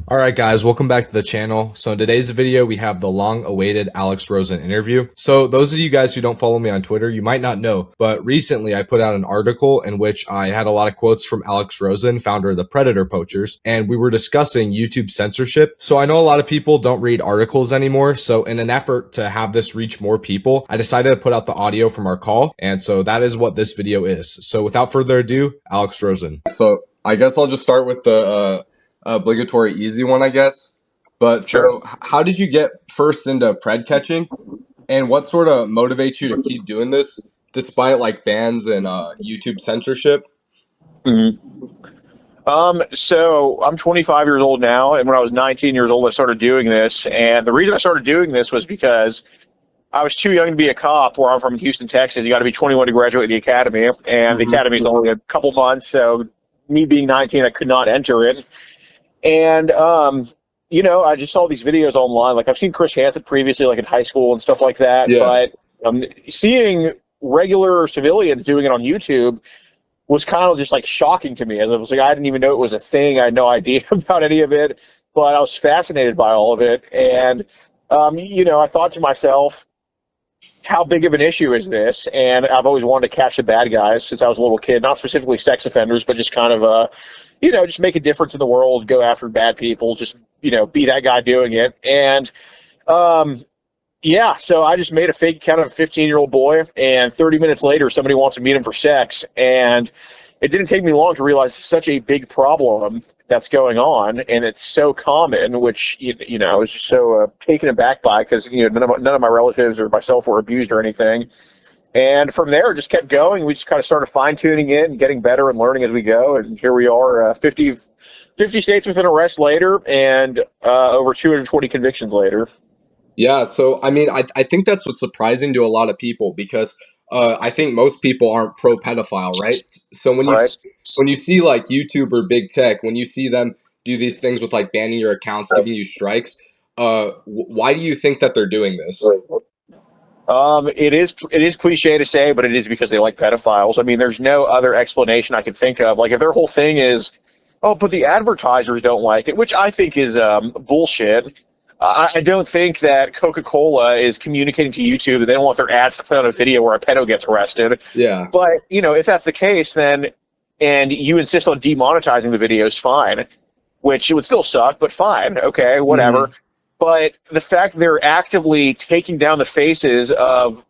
Alright guys, welcome back to the channel. So in today's video, we have the long-awaited Alex Rosen interview. So those of you guys who don't follow me on Twitter, you might not know, but recently I put out an article in which I had a lot of quotes from Alex Rosen, founder of the Predator Poachers, and we were discussing YouTube censorship. So I know a lot of people don't read articles anymore, so in an effort to have this reach more people, I decided to put out the audio from our call, and so that is what this video is. So without further ado, Alex Rosen. So I guess I'll just start with the obligatory easy one, I guess. But Sure. so, how did you get first into pred catching, and what sort of motivates you to keep doing this despite like bans and YouTube censorship? Mhm. So I'm 25 years old now, and when I was 19 years old, I started doing this. And the reason I started doing this was because I was too young to be a cop. Where I'm from, in Houston, Texas, you got to be 21 to graduate the academy, and the Hmm. academy is only a couple months. So me being 19, I could not enter it. And I just saw these videos online. Like I've seen Chris Hansen previously, like in high school and stuff like that. Yeah. But seeing regular civilians doing it on YouTube was kind of just like shocking to me. As I was like, I didn't even know it was a thing. I had no idea about any of it, but I was fascinated by all of it. And I thought to myself, how big of an issue is this? And I've always wanted to catch the bad guys since I was a little kid, not specifically sex offenders, but just kind of just make a difference in the world, go after bad people, just be that guy doing it. And so I just made a fake account of a 15-year-old boy, and 30 minutes later, somebody wants to meet him for sex. And it didn't take me long to realize such a big problem that's going on, and it's so common, which, I was just so taken aback by, because, none of my relatives or myself were abused or anything. And from there, it just kept going. We just kind of started fine-tuning it and getting better and learning as we go. And here we are, 50 states with an arrest later, and over 220 convictions later. Yeah, so I mean, I think that's what's surprising to a lot of people because I think most people aren't pro pedophile, right? So Right. when you see like YouTube or big tech, when you see them do these things with like banning your accounts, giving you strikes, why do you think that they're doing this? It is cliche to say, but it is because they like pedophiles. I mean, there's no other explanation I can think of. Like if their whole thing is, oh, but the advertisers don't like it, which I think is bullshit. I don't think that Coca-Cola is communicating to YouTube that they don't want their ads to play on a video where a pedo gets arrested. Yeah. But if that's the case, then and you insist on demonetizing the videos, fine. Which it would still suck, but fine, okay, whatever. Mhm. But the fact that they're actively taking down the faces of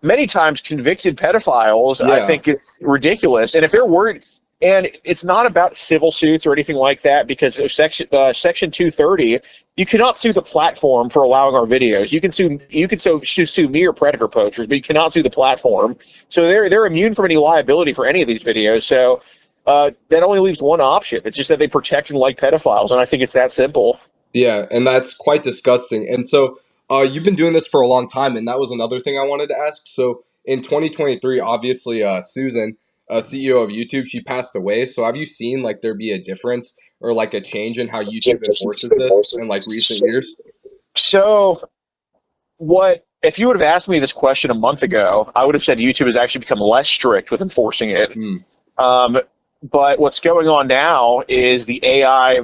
many times convicted pedophiles, I Yeah. think it's ridiculous. And if they're worried, and it's not about civil suits or anything like that, because of Section 230, you cannot sue the platform for allowing our videos. You can sue me or Predator Poachers, but you cannot sue the platform. So they're immune from any liability for any of these videos. So that only leaves one option. It's just that they protect and like pedophiles, and I think it's that simple. Yeah, and that's quite disgusting. And so, you've been doing this for a long time, and that was another thing I wanted to ask. So, in 2023, obviously, Susan, CEO of YouTube, she passed away. So, have you seen like there be a difference or like a change in how YouTube enforces this in like recent years? So, what if you would have asked me this question a month ago? I would have said YouTube has actually become less strict with enforcing it. Hmm. Um, but what's going on now is the AI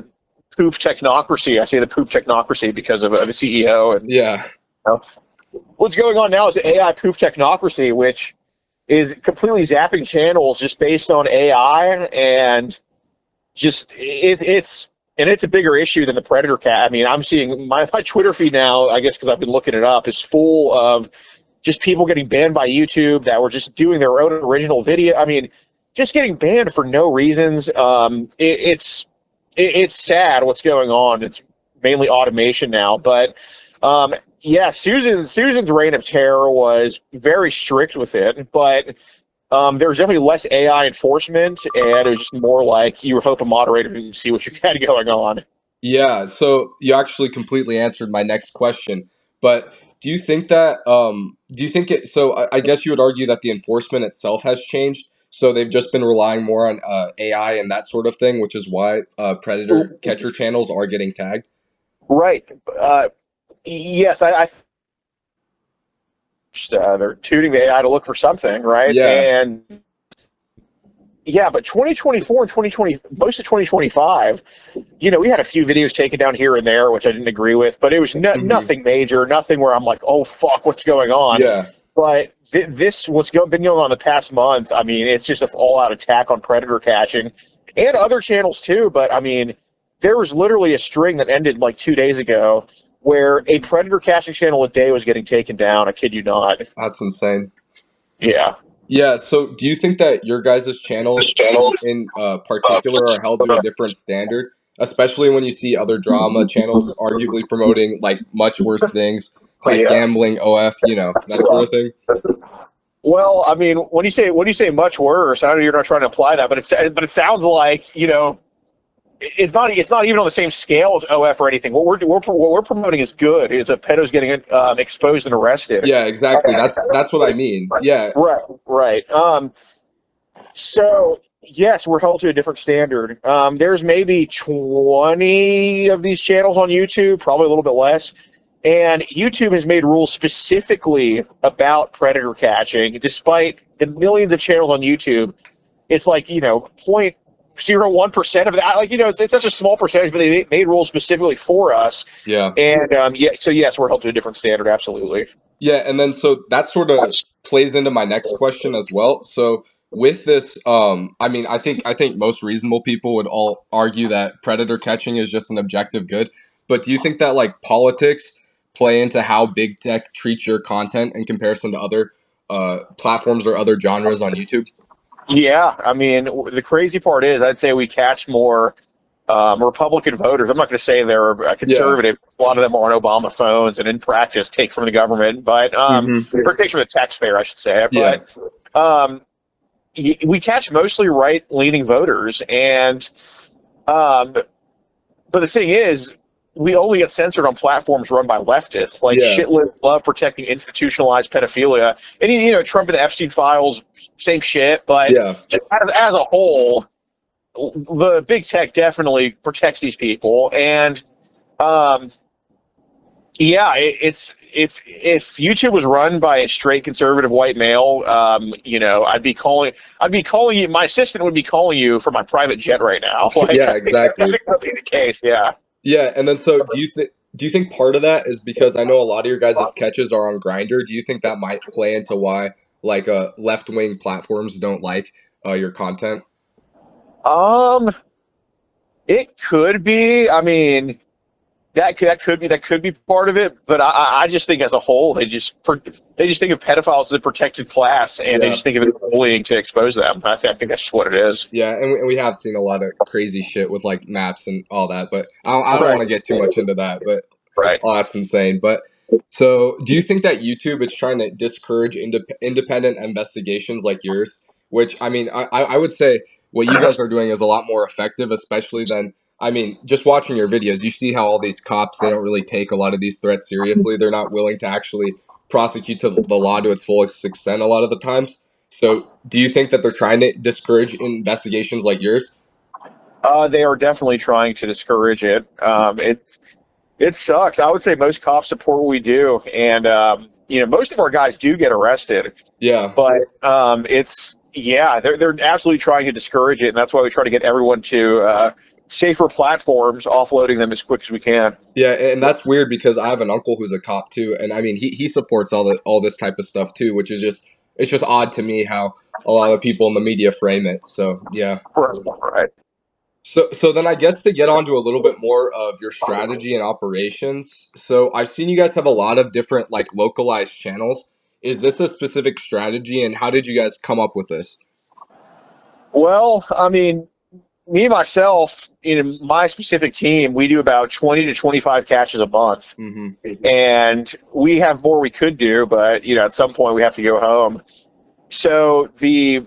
poop technocracy. I say the poop technocracy because of the CEO. And Yeah. what's going on now is the AI poop technocracy, which is completely zapping channels just based on AI, and it's a bigger issue than the Predator cat. I mean, I'm seeing my Twitter feed now, I guess because I've been looking it up, is full of just people getting banned by YouTube that were just doing their own original video. I mean, just getting banned for no reasons. It's sad what's going on. It's mainly automation now, but yeah, Susan's reign of terror was very strict with it, but there was definitely less AI enforcement, and it was just more like you hope a moderator didn't see what you had going on. Yeah. So, you actually completely answered my next question. But do you think it, so I guess you would argue that the enforcement itself has changed. So, they've just been relying more on AI and that sort of thing, which is why predator catcher channels are getting tagged. Right. Yes, they're tuning the AI to look for something, right? Yeah. And Yeah, but 2024 and 2020, most of 2025, we had a few videos taken down here and there, which I didn't agree with, but it was Hmm. nothing major, nothing where I'm like, oh fuck, what's going on? Yeah, But this, been going on the past month, I mean, it's just an all-out attack on predator catching, and other channels too. But I mean, there was literally a string that ended like 2 days ago, where a predator catching channel a day was getting taken down. I kid you not. that's insane. Yeah. Yeah, so do you think that your guys' channels in particular are held to a different standard, especially when you see other drama channels arguably promoting like much worse things, like Yeah. gambling, OF, that sort of thing? Well, I mean, when you say much worse, I know you're not trying to imply that, but it sounds like it's not even on the same scale as OF or anything. What we're promoting is good. Is a pedo's getting exposed and arrested. Yeah, exactly. That's what I mean. Yeah. Right, right. So yes, we're held to a different standard. There's maybe 20 of these channels on YouTube, probably a little bit less. And YouTube has made rules specifically about predator catching, despite the millions of channels on YouTube. It's like, 0.01% of that. Like, it's such a small percentage, but they made rules specifically for us. Yeah. And yeah, so yes, we're held to a different standard. Absolutely. Yeah, and then so that sort of plays into my next question as well. So with this, I think most reasonable people would all argue that predator catching is just an objective good. But do you think that like politics play into how big tech treats your content in comparison to other platforms or other genres on YouTube? Yeah, I mean, the crazy part is, I'd say we catch more Republican voters. I'm not going to say they're Yeah. conservative. A lot of them are on Obama phones and in practice take from the government, but Hmm. or take from the taxpayer, I should say. Yeah. But um, we catch mostly right-leaning voters, and um, but the thing is, we only get censored on platforms run by leftists. Like Yeah. shitlibs love protecting institutionalized pedophilia, and Trump and the Epstein files, same shit. But Yeah. as a whole, the big tech definitely protects these people, and um, yeah, it's if YouTube was run by a straight conservative white male, I'd be calling you. My assistant would be calling you from my private jet right now. Like, Yeah, I think exactly. that would be the case. Yeah. Yeah, and then so do you think part of that is because I know a lot of your guys' catches are on Grinder? Do you think that might play into why like left wing platforms don't like your content? Um, it could be. I mean, that could be part of it. But I just think as a whole, they just think of pedophiles as a protected class, and they Yeah, just think of it as bullying to expose them. I think that's just what it is. yeah, and we have seen a lot of crazy shit with like maps and all that, but I don't want Right. to get too much into that. But Right. oh, that's insane. But so, do you think that YouTube is trying to discourage independent investigations like yours? Which I mean, I would say what you guys are doing is a lot more effective, especially than I mean, just watching your videos, you see how all these cops they don't really take a lot of these threats seriously. They're not willing to actually prosecute to the law to its fullest extent a lot of the times. So, do you think that they're trying to discourage investigations like yours? They are definitely trying to discourage it. It sucks. I would say most cops support what we do, and most of our guys do get arrested. Yeah. But it's yeah, they're absolutely trying to discourage it, and that's why we try to get everyone to safer platforms, offloading them as quick as we can. Yeah, and that's weird because I have an uncle who's a cop too, and I mean he supports all this type of stuff too, which is just it's just odd to me how a lot of people in the media frame it. So yeah. Right. So then I guess to get onto a little bit more of your strategy and operations. So I've seen you guys have a lot of different like localized channels. Is this a specific strategy and how did you guys come up with this? Well, I mean, me myself, in my specific team, we do about 20 to 25 catches a month, Mhm. and we have more we could do, but at some point we have to go home. So the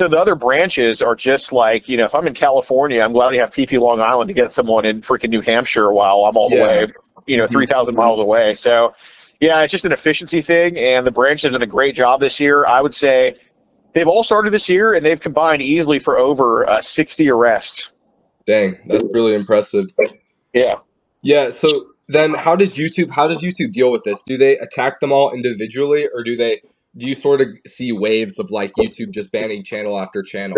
other branches are just like, if I'm in California, I'm glad to have PP Long Island to get someone in freaking New Hampshire while I'm all the Yeah. way, 3,000 miles away. So, yeah, it's just an efficiency thing. And the branch has done a great job this year. I would say they've all started this year and they've combined easily for over 60 arrests. Dang, that's really impressive. Yeah. Yeah, so then how does YouTube deal with this? Do they attack them all individually or do you sort of see waves of like YouTube just banning channel after channel?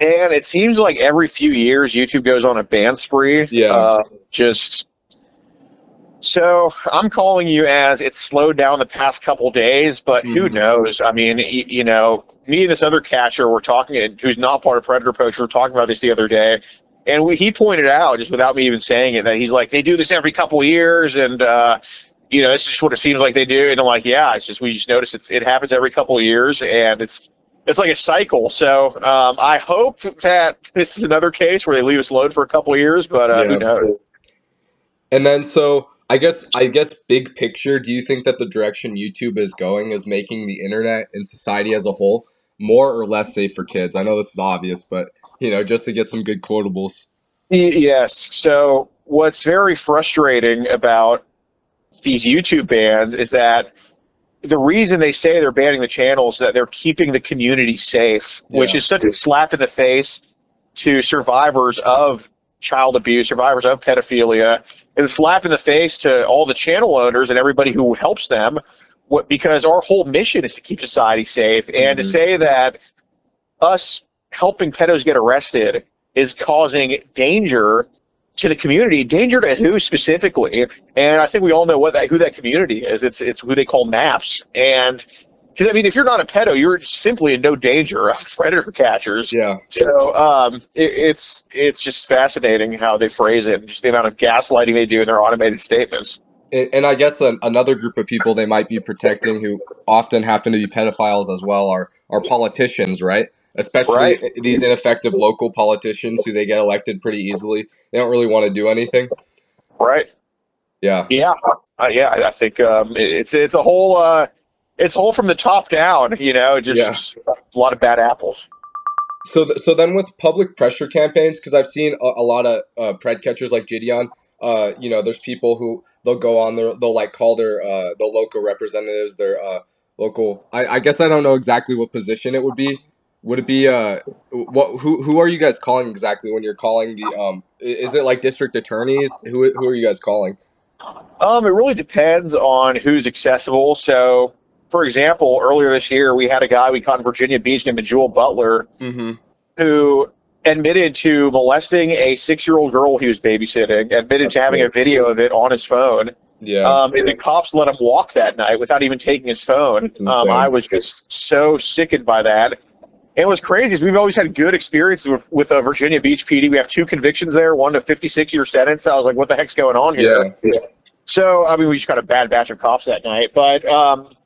And it seems like every few years YouTube goes on a ban spree. Yeah. Just so I'm calling you as it's slowed down the past couple days, but who Hmm. knows? I mean, me and this other catcher were talking, who's not part of Predator Poachers, were talking about this the other day, and he pointed out, just without me even saying it, that he's like, they do this every couple years, and this is just what it seems like they do. And I'm like, yeah, it's just we just notice it happens every couple of years, and it's like a cycle. So I hope that this is another case where they leave us alone for a couple of years, but who Yeah. knows? And then so I guess big picture, do you think that the direction YouTube is going is making the internet and society as a whole more or less safe for kids? I know this is obvious, but just to get some good quotables. Yes. So what's very frustrating about these YouTube bans is that the reason they say they're banning the channels is that they're keeping the community safe, which Yeah. is such a slap in the face to survivors of child abuse, survivors of pedophilia, and a slap in the face to all the channel owners and everybody who helps them. Because our whole mission is to keep society safe, and to Hmm. say that us helping pedos get arrested is causing danger to the community. Danger to who specifically? And I think we all know who that community is. It's who they call naps. And because I mean, if you're not a pedo, you're simply in no danger of predator catchers. Yeah. So it's just fascinating how they phrase it, and just the amount of gaslighting they do in their automated statements. And I guess another group of people they might be protecting who often happen to be pedophiles as well are politicians, right? Right. Especially these ineffective local politicians who they get elected pretty easily. They don't really want to do anything. Right. Yeah. Yeah. Yeah. I think it's a whole it's whole from the top down. Yeah. Just a lot of bad apples. So then with public pressure campaigns, because I've seen a lot of pred catchers like Gideon, there's people who they'll go on there, they'll like call their the local representatives, their local. I guess I don't know exactly what position it would be. Would it be what who are you guys calling exactly when you're calling the is it like district attorneys? Who are you guys calling? It really depends on who's accessible. So, for example, earlier this year, we had a guy we caught in Virginia Beach named Jewel Butler Mm-hmm. who admitted to molesting a 6-year-old girl he was babysitting, admitted That's to having a great. video of it on his phone. Yeah, And the cops let him walk that night without even taking his phone. it's I insane. was just so sickened by that. And what's crazy is we've always had good experiences with Virginia Beach PD. We have 2 convictions there, one to 56-year sentence. I was like, what the heck's going on here? Yeah. So, I mean, we just got a bad batch of cops that night. But,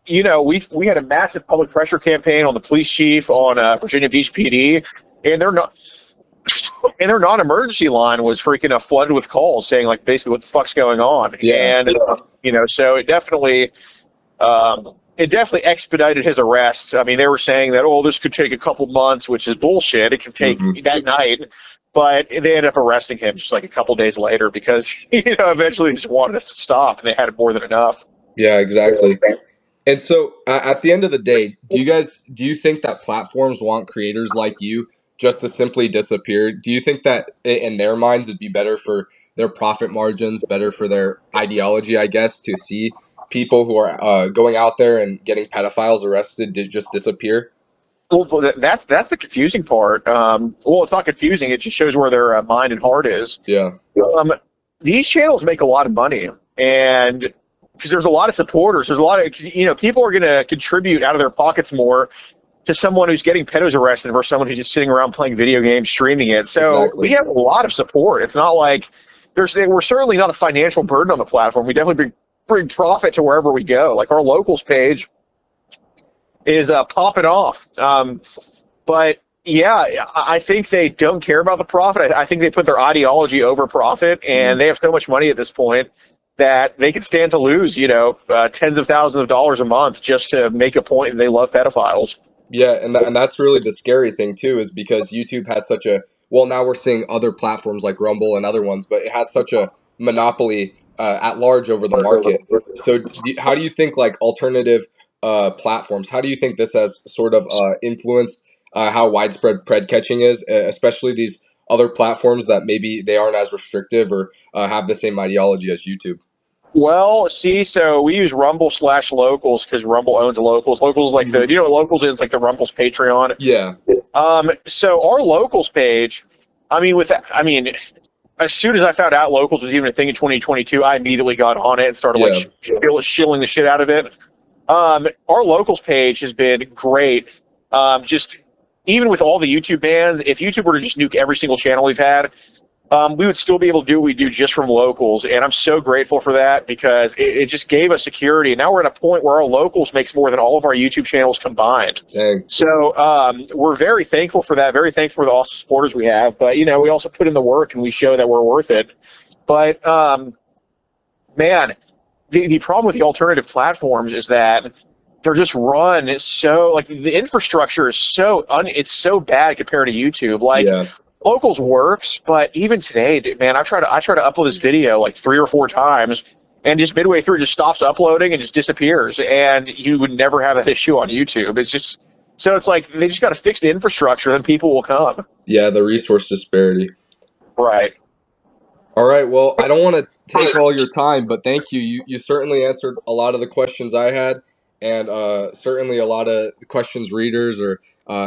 we had a massive public pressure campaign on the police chief, on Virginia Beach PD, and their non-emergency line was freaking flooded with calls saying, like, basically what the fuck's going on. Yeah. And, so it definitely expedited his arrest. I mean, they were saying that, this could take a couple months, which is bullshit. It could take Hmm. that night. But they ended up arresting him just like a couple days later because, eventually they just wanted us to stop and they had more than enough. Yeah, exactly. And so, at the end of the day, do you think that platforms want creators like you just to simply disappear? Do you think that in their minds it'd be better for their profit margins, better for their ideology, I guess, to see people who are going out there and getting pedophiles arrested to just disappear? Well, that's the confusing part. It's not confusing. It just shows where their mind and heart is. Yeah. Um, these channels make a lot of money, and because there's a lot of supporters, there's a lot of people are going to contribute out of their pockets more to someone who's getting pedos arrested versus someone who's just sitting around playing video games, streaming it. So Exactly. we have a lot of support. It's not like we're certainly not a financial burden on the platform. We definitely bring profit to wherever we go. Like our locals page is popping off. But yeah, I think they don't care about the profit. I think they put their ideology over profit, and they have so much money at this point that they could stand to lose, tens of thousands of dollars a month just to make a point that they love pedophiles. Yeah, and that's really the scary thing too, is because YouTube has such a well, now we're seeing other platforms like Rumble and other ones, but it has such a monopoly at large over the market. So, how do you think like alternative platforms? How do you think this has sort of influenced how widespread pred catching is, especially these other platforms that maybe they aren't as restrictive or have the same ideology as YouTube? Well, see, so we use Rumble/Locals because Rumble owns Locals. Locals is like what Locals is, like the Rumble's Patreon. Yeah. So our locals page, as soon as I found out locals was even a thing in 2022, I immediately got on it and started like Yeah. shilling the shit out of it. Our locals page has been great. Just even with all the YouTube bans, if YouTube were to just nuke every single channel we've had, we would still be able to do what we do just from locals. And I'm so grateful for that because it just gave us security. And now we're at a point where our locals makes more than all of our YouTube channels combined. Dang. So we're very thankful for that, very thankful for the awesome supporters we have. But, we also put in the work and we show that we're worth it. But, man, the problem with the alternative platforms is that they're just run so, like, the infrastructure is it's so bad compared to YouTube. Like, Yeah. locals works, but even today, man, I try to upload this video like 3 or 4 times, and just midway through, it just stops uploading and just disappears. And you would never have that issue on YouTube. It's just so it's like they just got to fix the infrastructure, then people will come. Yeah, the resource disparity. Right. All right. Well, I don't want to take all your time, but thank you. You certainly answered a lot of the questions I had, and certainly a lot of the questions readers or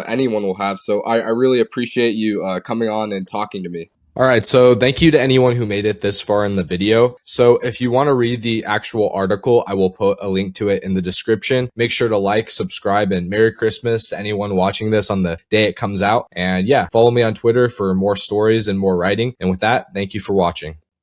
anyone will have. So I really appreciate you coming on and talking to me. All right, so thank you to anyone who made it this far in the video. So if you want to read the actual article, I will put a link to it in the description. Make sure to like, subscribe, and Merry Christmas to anyone watching this on the day it comes out. And yeah, follow me on Twitter for more stories and more writing. And with that, thank you for watching.